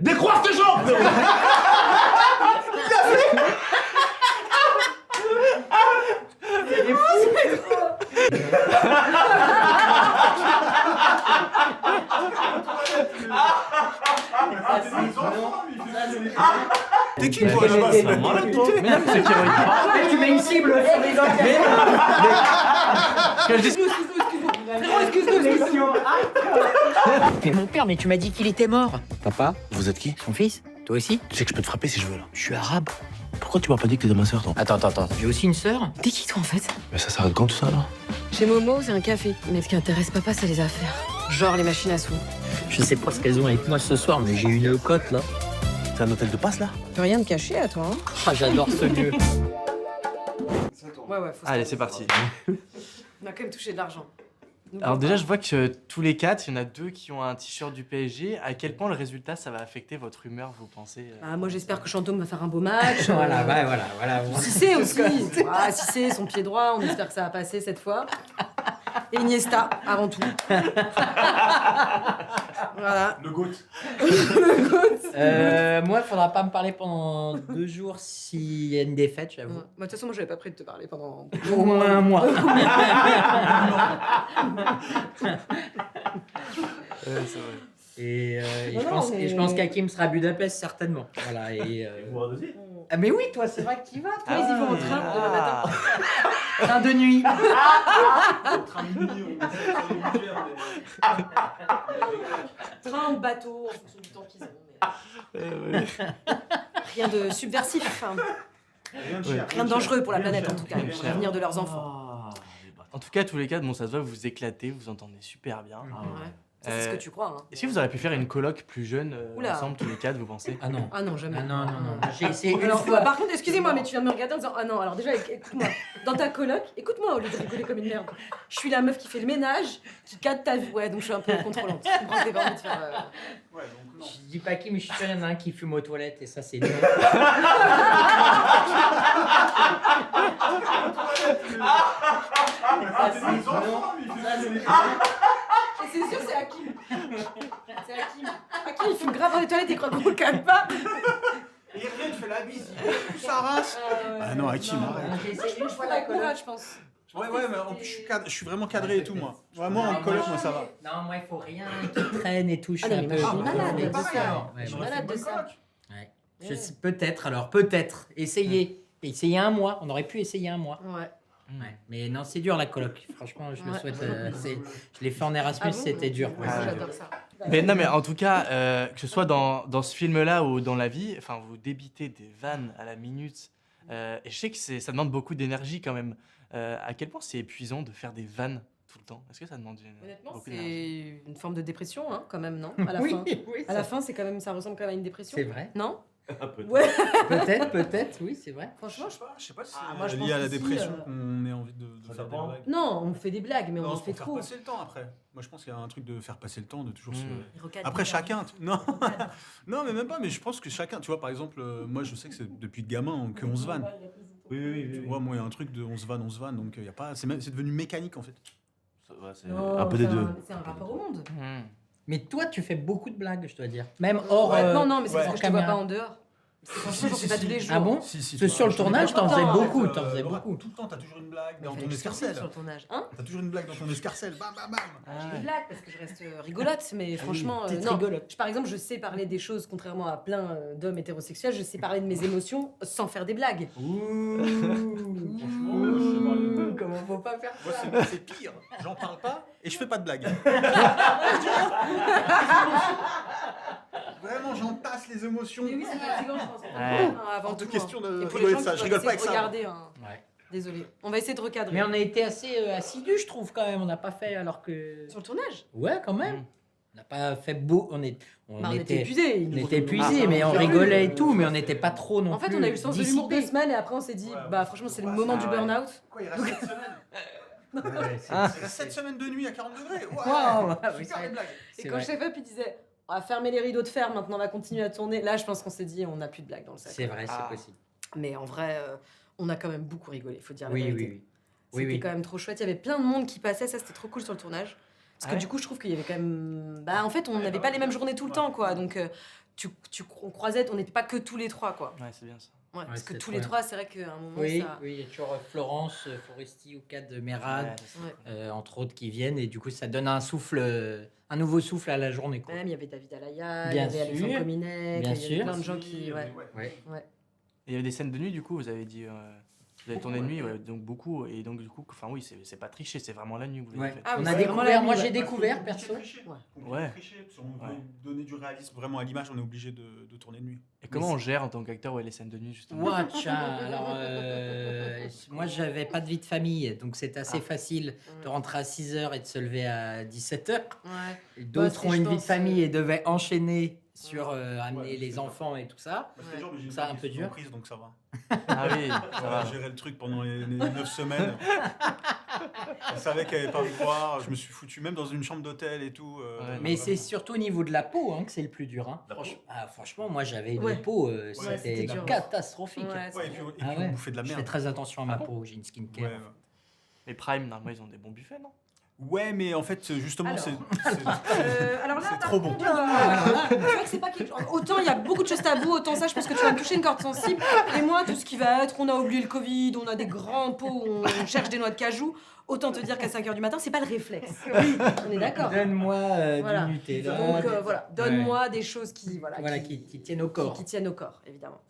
Décroise tes jambes. T'es qui toi là-bas? C'est un malade, toi. Mais non, mais c'est Tu mets une cible sur les gens. Excuse-nous. Mais mon père, mais tu m'as dit qu'il était mort. Papa, vous êtes qui? Son fils? Toi aussi? Tu sais que je peux te frapper si je veux là. Je suis arabe. Pourquoi tu m'as pas dit que t'étais ma sœur toi? Attends. J'ai aussi une sœur. T'es qui toi en fait? Mais ça s'arrête quand tout ça là? Chez Momo, c'est un café. Mais ce qui intéresse papa, c'est les affaires. Genre les machines à sous. Je sais pas ce qu'elles ont avec moi ce soir, mais j'ai une cote là. C'est un hôtel de passe là? T'as rien de caché à toi, hein? Ah, j'adore ce lieu. Ouais, faut Allez, c'est parti. On a quand même touché de l'argent. Alors déjà, je vois que tous les 4, il y en a 2 qui ont un t-shirt du PSG. À quel point le résultat, ça va affecter votre humeur, vous pensez Ah, moi, j'espère que Chantôme va faire un beau match. Voilà. Cissé aussi. Ah, Cissé, son pied droit, on espère que ça va passer cette fois. Et Iniesta, avant tout. Voilà. Le GOAT. Moi, il faudra pas me parler pendant 2 jours s'il y a une défaite, j'avoue. Bah, de toute façon, moi, j'avais pas prêt de te parler pendant... Au moins un mois. c'est vrai. Et Non, je pense qu'Hakim sera à Budapest, certainement. Voilà, Ah, mais oui, toi, c'est vrai que tu y vas. Toi, Ils y vont en train demain matin. Train de nuit. Train ou bateau, en fonction du temps qu'ils ont. Mais... Rien de subversif. Hein. Rien de dangereux pour la planète, en tout cas. Pour l'avenir de leurs enfants. En tout cas, tous les 4, bon, ça se voit, vous vous éclatez, vous entendez super bien. Ouais. Ça, c'est ce que tu crois. Hein. Est-ce que vous auriez pu faire une coloc plus jeune Oula. ensemble, tous les 4, vous pensez? Ah non. Ah non, jamais. Ah non. J'ai essayé une Alors, fois. par contre, excusez-moi, mais tu viens de me regarder en disant ah non, alors déjà, écoute-moi, dans ta coloc, écoute-moi au lieu de rigoler comme une merde. Je suis la meuf qui fait le ménage, qui cadre ta vie. Ouais, donc je suis un peu contrôlante. Je comprends que t'aies pas envie de faire. Je dis pas qui, mais je suis sûr qu'il y en a un qui fume aux toilettes et ça, c'est nul. Et c'est sûr, c'est Hakim. C'est Hakim. Hakim, il fume grave dans les toilettes, il croit qu'on le calme pas. Et rien, il fait la bise, il sa race. Ah non, Hakim, arrête. J'ai essayé une Je fois fais la la coloc. courage, je pense. Ouais, mais en plus, je suis vraiment cadré et tout, moi. Vraiment, en coloc, moi, ça va. Non, moi, il faut rien qui traîne et tout. Je Ah suis non, un mais peu. moi, je suis malade mais de ça. ouais, Je suis moi, malade de ça. ouais. Je sais, peut-être. Essayez. Essayez un mois. On aurait pu essayer un mois. Ouais. Ouais. Mais non, c'est dur la coloc. Franchement, je le Ouais. souhaite. Je l'ai fait en Erasmus, Ah bon c'était dur. Moi aussi, j'adore ça. Mais non, mais en tout cas, que ce soit dans ce film-là ou dans la vie, enfin, vous débitez des vannes à la minute. Et je sais que ça demande beaucoup d'énergie quand même. À quel point c'est épuisant de faire des vannes tout le temps? Est-ce que ça demande Honnêtement, beaucoup d'énergie? c'est une forme de dépression, hein, quand même, non? À la Oui, fin. oui, À la fin, c'est quand même, ça ressemble quand même à une dépression. c'est vrai. Non? Peut-être. Ouais. Peut-être, oui, c'est vrai. Franchement, Je sais pas si Ah, moi, je c'est pense lié à la que si, dépression qu'on ait envie de faire des blagues. non, on fait des blagues, mais on Non, en c'est fait pour faire trop. passer le temps après. Moi, je pense qu'il y a un truc de faire passer le temps, de toujours se... Il recadre Après, hyper chacun... vite. Non. Non, mais même pas, mais je pense que chacun... Tu vois, par exemple, moi, je sais que c'est depuis gamin qu'on se vanne. Tu vois, moi, il y a un truc de on se vanne, donc il y a pas... C'est devenu mécanique, en fait. C'est Non, un peu des c'est deux. C'est un rapport au monde. Mais toi, tu fais beaucoup de blagues, je dois dire. Même hors. Non, mais c'est parce hors que je te vois caméra. pas en dehors. Franchement, j'en fais pas tous les jours. Ah bon? Si, Parce que sur le tournage, t'en faisais beaucoup. T'en faisais Laura, beaucoup. Tout le temps, t'as toujours une blague dans Mais ton fallait que je escarcelle. sur le tournage. Hein? T'as toujours une blague dans ton escarcelle. Bam, bam, bam. J'ai des blagues parce que je reste rigolote, mais franchement, t'es non. rigolote. Par exemple, je sais parler des choses, contrairement à plein d'hommes hétérosexuels, je sais parler de mes émotions sans faire des blagues. Ouh, comment faut pas faire Moi, ça? c'est pire. J'en parle pas et je fais pas de blague. Vraiment, j'entasse les émotions. Mais oui, c'est fatigant, je pense. Ouais. Avant Hors de tout, question de Et pour rigoler les de gens ça. qui Je rigole doivent pas avec essayer de ça. regarder, hein. Ouais. Désolé. On va essayer de recadrer. Mais on a été assez assidus, je trouve, quand même. On n'a pas fait alors que. Sur le tournage, Ouais, quand même. On n'a pas fait beau. On était était épuisés. on était épuisés, mais on rigolait et tout, mais on n'était pas trop non En fait, plus. on a eu le sens de l'humour 2 dissipés. semaines et après on s'est dit, bah franchement, c'est le moment du burn-out. Quoi, il reste 7 semaines Ouais, c'est- Il reste 7 semaines de nuit à 40 degrés. Ouais, Waouh, oui, super c'est les blagues. Et c'est quand vrai. Chef Up, il disait, on va fermer les rideaux de fer, maintenant on va continuer à tourner. Là, je pense qu'on s'est dit, on n'a plus de blagues dans le sac. C'est vrai, Ah. c'est possible. Mais en vrai, on a quand même beaucoup rigolé, il faut dire la Oui, vérité. oui, oui. C'était Oui, oui. quand même trop chouette. Il y avait plein de monde qui passait, ça c'était trop cool sur le tournage. Parce que Ouais. du coup, je trouve qu'il y avait quand même. Bah, en fait, on n'avait pas les mêmes journées tout le temps, quoi. Donc, on croisait, on n'était pas que tous les trois, quoi. Ouais, c'est bien ça. Ouais, parce que c'est tous trop les bien. trois, c'est vrai qu'à un moment, Oui, ça... oui, il y a toujours Florence, Foresti ou Kat de Mérad, Ouais, c'est Ouais. entre autres, qui viennent. Et du coup, ça donne un nouveau souffle à la journée. Quoi. Même, il y avait David Alaya, Bien il y avait Alexandre sûr. Cominec, Bien il y avait sûr. plein de gens qui... Ouais. Ouais. Ouais. Et il y avait des scènes de nuit, du coup, vous avez dit. Vous avez tourné de nuit, ouais, donc beaucoup. Et donc, du coup, enfin, oui, c'est pas triché, c'est vraiment la nuit que vous l'avez Ouais. fait. Ah, On mais a c'est vraiment découvert, la moi nuit, j'ai ouais. découvert perso. Ouais. Si on veut Ouais. donner du réalisme vraiment à l'image, on est obligé de tourner de nuit. Et comment on gère en tant qu'acteur ouais, les scènes de nuit, justement Watcha. Alors, moi j'avais pas de vie de famille, donc c'est assez facile de rentrer à 6h et de se lever à 17h. Ouais. D'autres c'est, ont je une vie de pense, famille et devaient enchaîner sur amener Ouais, les c'est enfants et tout ça. Bah, c'était genre, mais j'ai Ça, une un peu dur. prise, donc ça va. Ah oui, ça va. J'ai géré le truc pendant les 9 semaines. Je savais qu'elle allait pas me voir. Je me suis foutu même dans une chambre d'hôtel et tout. Ouais, Mais c'est surtout au niveau de la peau hein, que c'est le plus dur. Hein. Franchement, moi j'avais une Ouais. peau, c'était c'était dur. catastrophique. Ouais, Ouais, et puis, Ah on ouais. bouffait de la Je fais merde. très attention à ma peau, j'ai une skincare. Ouais, Les Prime, normalement, ils ont des bons buffets, non ouais, mais en fait, justement, Alors. c'est alors là, c'est par trop bon. contre, tu vois que c'est pas quelque chose. Autant il y a beaucoup de choses tabous, autant ça, je pense que tu vas me toucher une corde sensible. Et moi, tout ce qui va être, on a oublié le Covid, on a des grands pots, on cherche des noix de cajou. Autant te dire qu'à 5h du matin, c'est pas le réflexe. Oui, on est d'accord. Donne-moi Voilà. du Nutella. Donc voilà, donne-moi des choses qui, Voilà, qui tiennent au corps. qui tiennent au corps, évidemment.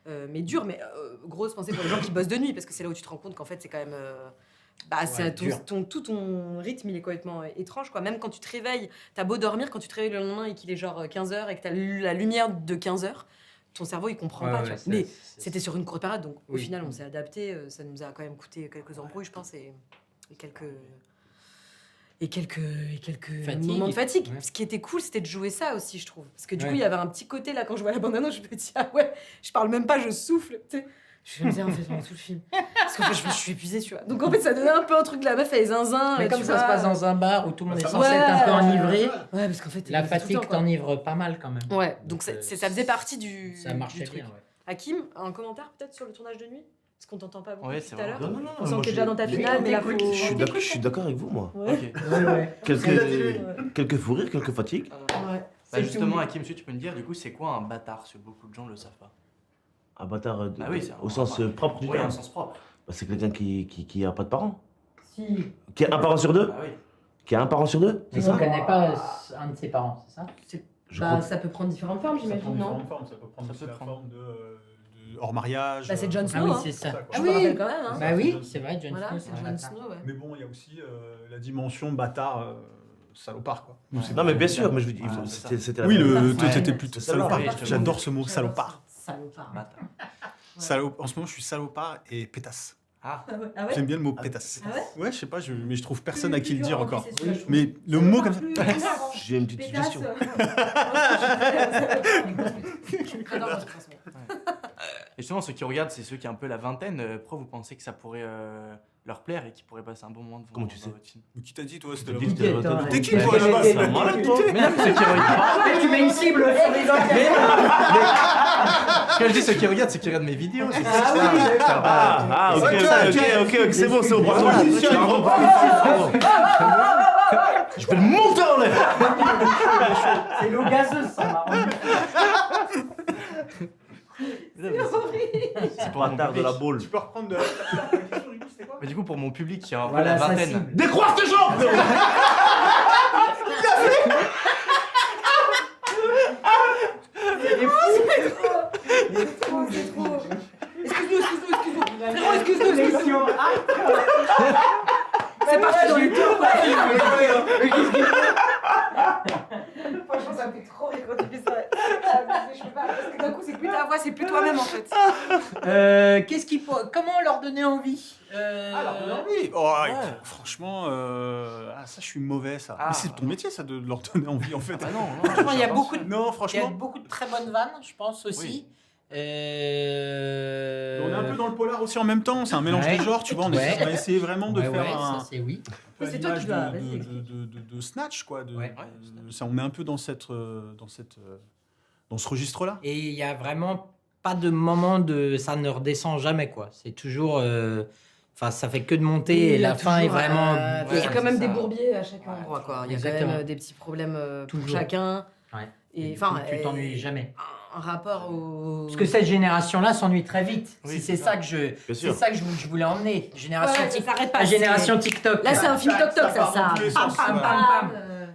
Mais dur, mais grosse pensée pour les gens qui bossent de nuit, parce que c'est là où tu te rends compte qu'en fait, c'est quand même. dur. Tout ton rythme, il est complètement étrange, quoi. Même quand tu te réveilles, t'as beau dormir, quand tu te réveilles le lendemain et qu'il est genre 15h et que t'as la lumière de 15h, ton cerveau, il comprend pas, tu vois. Mais c'était sur une courte période, donc au Oui. final, on s'est adapté. Ça nous a quand même coûté quelques embrouilles, je pense, et quelques Fatigue. moments de fatigue. Ouais. Ce qui était cool, c'était de jouer ça aussi, je trouve. Parce que du Ouais. coup, il y avait un petit côté là, quand je vois la bande-annonce, je me dis, ah ouais, je parle même pas, je souffle, tu sais. Je me disais, en fait, pendant tout le film. Parce qu'en fait, je suis épuisée, tu vois. Donc en fait, ça donnait un peu un truc de la meuf, elle est zinzin. Mais tu comme ça vois. se passe dans un bar où tout le monde est Ouais. censé être un peu enivré, Ouais, parce qu'en fait, la t'es tout le fatigue temps, quoi. t'enivre pas mal quand même. Ouais, donc Donc, ça faisait partie du. Ça marchait du truc. bien. Ouais. Hakim, un commentaire peut-être sur le tournage de nuit? Parce qu'on t'entend pas beaucoup Ouais, depuis c'est tout à vrai. l'heure. Non, non, non. On sent moi, que t'es déjà dans ta j'ai- finale, mais là, Écoute, faut. Je suis d'accord avec vous, moi. Ouais. Ok. Quelques fous rires, quelques fatigues. Ouais. Bah, justement, Hakim, tu peux me dire, du coup, c'est quoi un bâtard Parce que beaucoup de gens le savent pas. Un bâtard Ah oui, c'est au sens propre du Oui, terme. en sens propre. Bah, c'est quelqu'un qui a pas de parents. Si, Qui a un parent sur deux. Ah oui. Qui a un parent sur deux. mais C'est on ça connaît pas un de ses parents, c'est ça? Je Bah, crois. ça peut prendre différentes formes, Ça prend j'imagine, non? différentes formes. Ça peut prendre Ça aussi peut la prendre. forme de hors mariage. Bah, c'est Jon Ah Snow, oui, hein. c'est ça. quoi. Je Ah me rappelle oui, quand même, hein. bah oui, c'est vrai, Jon Voilà, Snow, c'est c'est un Jon bâtard. Snow, ouais. Mais bon, il y a aussi la dimension bâtard salopard, quoi. Nous, c'est Non, mais bien sûr, mais je veux dire, Ah, c'est ça. c'était la Oui, première- toi, Ouais. t'étais plutôt C'est ça, salopard. oui, je te J'adore ce mot, salopard. Salopard. Bâtard. En ce moment, je suis salopard et pétasse. Ah, Ah ouais? Ah ouais? J'aime bien le mot pétasse. Ah ouais? Ouais, je sais pas, mais je trouve personne à qui le dire Plus, encore. c'est sûr, je trouve. Mais le mot comme ça. J'ai une petite Pétasse. suggestion. J'adore quand tu prends ce mot. et justement, ceux qui regardent, c'est ceux qui ont un peu la vingtaine. Pourquoi vous pensez que ça pourrait leur plaire et qu'ils pourraient passer un bon moment devant Comment tu sais votre film Mais qui t'a dit, toi, Je c'était te la dis que c'était la Attends, vingtaine. T'es qui, mais- toi, là-bas? C'est un malade, toi. Mais non, mais ceux qui regardent. Mais tu mets une cible sur les Quand je dis ceux qui regardent, c'est ceux qui regardent mes vidéos. C'est Ah ça. oui, d'accord. Ah, ok, c'est bon, c'est bon. Pardon. Je vais le monter en l'air. C'est l'eau gazeuse, ça m'a rendu. C'est pour mon Bâtard de la public. boule. Tu peux reprendre la question, du coup, c'était quoi? Mais du coup, pour mon public qui a un peu Voilà, la ça vingtaine. cible. Décroise tes jambes. C'est trop. Excuse-nous. Frérot, excuse-nous. C'est parti dans les tours, quoi. Franchement, ça me fait trop rire quand tu fais ça. Je peux pas, parce que d'un coup, c'est plus ta voix, c'est plus toi-même, en fait. Comment leur donner envie Oui. Oh, Ouais. franchement, ça, je suis mauvais, ça. Ah. Mais c'est ton métier, ça, de leur donner envie, en fait. Ah non, Franchement, il y a beaucoup de Non, Il y a franchement. beaucoup de très bonnes vannes, je pense aussi. On est un peu dans le polar aussi en même temps, c'est un mélange Ouais. des genres, tu vois. On Ouais. a essayé vraiment de Ouais, faire ouais, un. ça c'est oui. peu à C'est toi qui l'image dois- de, vas-y, de, explique. de Snatch, quoi. Ouais. On est un peu dans ce registre-là. Et il y a vraiment pas de moment de ça ne redescend jamais quoi. C'est toujours enfin ça fait que de monter et Il y a la fin est toujours, vraiment il y a Ouais, quand même c'est des ça. bourbiers à chaque endroit, quoi. Il y a quand Exactement. même des petits problèmes pour Toujours. chacun. Ouais. Et enfin, tu t'ennuies jamais. un rapport au. Parce que cette génération-là s'ennuie très vite. Oui, Si c'est c'est ça que je, Bien sûr. c'est ça que je voulais emmener. Génération Ouais, ça s'arrête pas. la génération TikTok. Là, c'est un film toc-toc, ça. part dans tous les sens, Pam, ouais. pam, pam.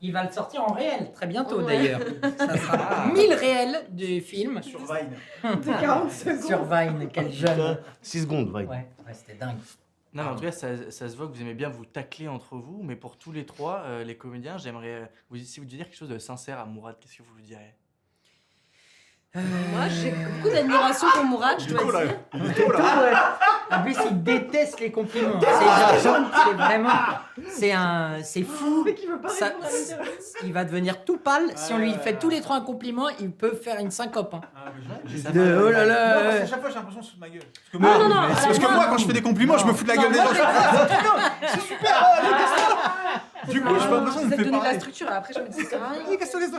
Il va le sortir en réel très bientôt Ouais. d'ailleurs. Ça sera 1000 réels de films Sur Vine. De 40 secondes. sur Vine. Quel jeune. 6 secondes, ouais. Ouais, c'était dingue. Non, mais en tout cas, ça se voit que vous aimez bien vous tacler entre vous, mais pour tous les trois, les comédiens, j'aimerais, si vous deviez dire quelque chose de sincère à Mourad, qu'est-ce que vous lui direz? Moi, j'ai beaucoup d'admiration pour Mourad, je Il est tôt, dois là. dire. Il est tôt, là. En plus, il déteste les compliments. C'est vraiment. C'est fou. Ça- il va devenir tout pâle. Si on lui fait tous les trois un compliment, il peut faire une syncope. Hein. Ah, mais j'ai- Ça De, va. oh là Non, là. parce qu'à chaque fois, j'ai l'impression de se foutre de ma gueule. Parce que moi, non, non, parce alors que moi- moi, quand je fais des compliments, je me fous de la gueule des gens. C'est super, du coup, j'ai pas l'impression de me J'essaie de faire donner de la pareil. structure, après je me dis ça sert à rien. Qu'est-ce que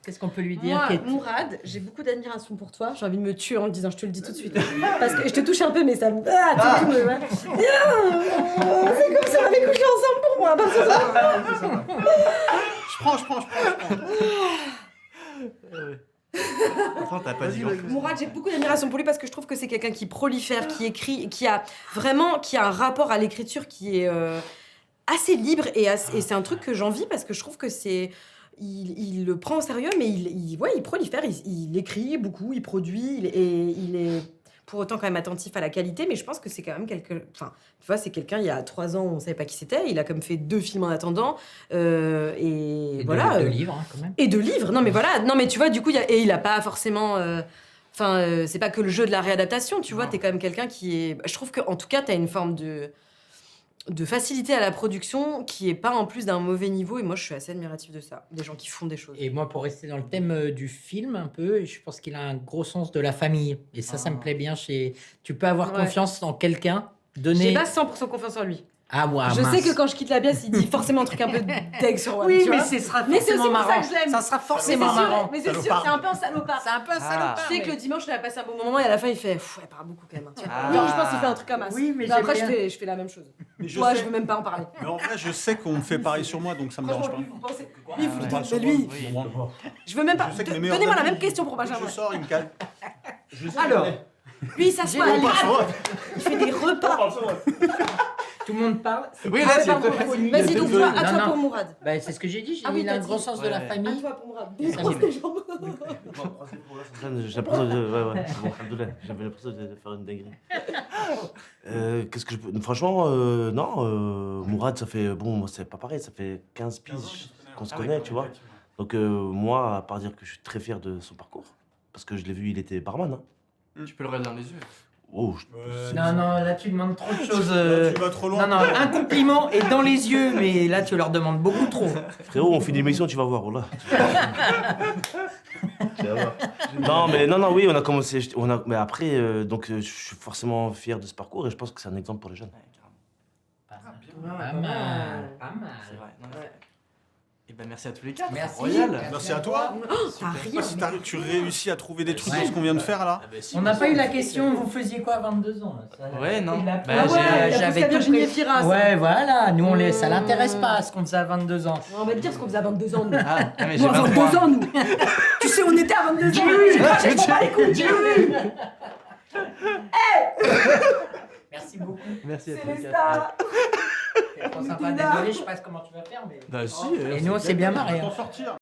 Qu'est-ce qu'on peut lui dire Moi, Kate Mourad, j'ai beaucoup d'admiration pour toi. J'ai envie de me tuer en le disant, je te le dis tout de suite. Parce que je te touche un peu, mais ça me. Ah, tu me- C'est comme ça, on avait couché ensemble pour moi. Parce que- Je prends. Attends, t'as pas dit grand-chose. Mourad, j'ai beaucoup d'admiration pour lui parce que je trouve que c'est quelqu'un qui prolifère, qui écrit, qui a un rapport à l'écriture qui est assez libre et c'est un truc que j'envie parce que je trouve que c'est. Il le prend au sérieux, mais il prolifère, il écrit beaucoup, il produit, il est pour autant quand même attentif à la qualité, mais je pense que c'est quand même enfin, tu vois, c'est quelqu'un, il y a 3 ans, on savait pas qui c'était, il a comme fait 2 films en attendant, et voilà. De livres, hein, quand même. Et de livres, non mais voilà, non mais tu vois, du coup, il a pas forcément... c'est pas que le jeu de la réadaptation, tu vois, t'es quand même quelqu'un qui est... Je trouve qu'en tout cas, t'as une forme de facilité à la production qui est pas en plus d'un mauvais niveau, et moi je suis assez admirative de ça, des gens qui font des choses. Et moi, pour rester dans le thème du film un peu, je pense qu'il a un gros sens de la famille. Et ça me plaît bien. Tu peux avoir Ouais. confiance en quelqu'un, J'ai donner... pas 100% confiance en lui. Ah, ouais, Je mince. sais que quand je quitte la pièce, il dit forcément un truc un peu deg sur moi. Oui, tu mais vois. ce sera Mais c'est forcément aussi pour ça marrant. que je l'aime. Ça sera Mais forcément c'est sûr, marrant. mais c'est sûr, Salopard. c'est un peu un salopard. C'est un peu un salopard. Je sais mais- que le dimanche, il a passé un bon moment et à la fin, il fait elle parle beaucoup quand même. Hein. Ah. Non, je pense qu'il fait un truc comme ça. Oui, mais après, j'aime je fais la même chose. Mais je Toi, sais- je veux même pas en parler. Mais en vrai, je sais qu'on me fait pareil sur moi, donc ça me dérange pas. Lui, vous pensez. Ah, Lui, vous ouais. dites, mais lui, Oui. je veux même pas. Je sais que mes meilleurs Donnez-moi la amis, même question pour dès que Benjamin. Je sors, il me calme. Alors, Lui, il s'assoit, J'ai- il fait des repas. tout le monde parle. Oui, là, c'est... Vas-y, donc toi, à Non, toi non. pour Mourad. Bah, c'est ce que j'ai dit. Ah oui, Il a un t'as gros dit. sens de la Ouais. À famille. toi pour Mourad. Ça Décroche me- tes jambes. J'ai l'impression de. Ouais, c'est bon, alhamdoulilah. J'avais l'impression de faire une dinguerie. Qu'est-ce que je peux. Franchement, non. Mourad, ça fait. Bon, moi, c'est pas pareil. Ça fait 15 piges qu'on se Ah oui, connaît, quand tu même, vois. effectivement. Donc, moi, à part dire que je suis très fier de son parcours, parce que je l'ai vu, il était barman. Hein. Tu peux le regarder dans les yeux. Oh, Non, non, là, tu demandes trop de choses. Là, tu vas trop loin. Non, non, un compliment est dans les yeux, mais là, tu leur demandes beaucoup trop. frérot, on fait une émission, tu vas voir, voilà. Tu vas voir. Non, mais non, oui, on a commencé. Mais après, donc, je suis forcément fier de ce parcours et je pense que c'est un exemple pour les jeunes. Pas mal, pas mal. C'est vrai. Non, mais c'est vrai. Et ben merci à tous les quatre. Merci. Royal. Merci à toi. T'as Je sais rien. pas si tu réussis à trouver des trucs Ouais. dans ce qu'on vient de faire là. Ah bah si, On n'a pas eu la question, vous faisiez quoi à 22 ans là ça, Ouais, non. il a- Bah, Ah ouais, il a poussé j'avais à tout Virginie pré- Efira, ça. Ouais, voilà, nous ça l'intéresse pas ce qu'on faisait à 22 ans. On va te dire ce qu'on faisait à 22 ans, nous. Ah, mais j'ai Nous, à 23. 22 ans, nous. Tu sais, on était à 22 ans. J'ai craché, je m'en bats les couilles. Merci beaucoup. Merci à C'est tous les les quatre. stars. C'est trop sympa. Désolé, je sais pas comment tu vas faire, mais. Bah si. Et nous, on s'est bien marrés. T'en hein. sortir.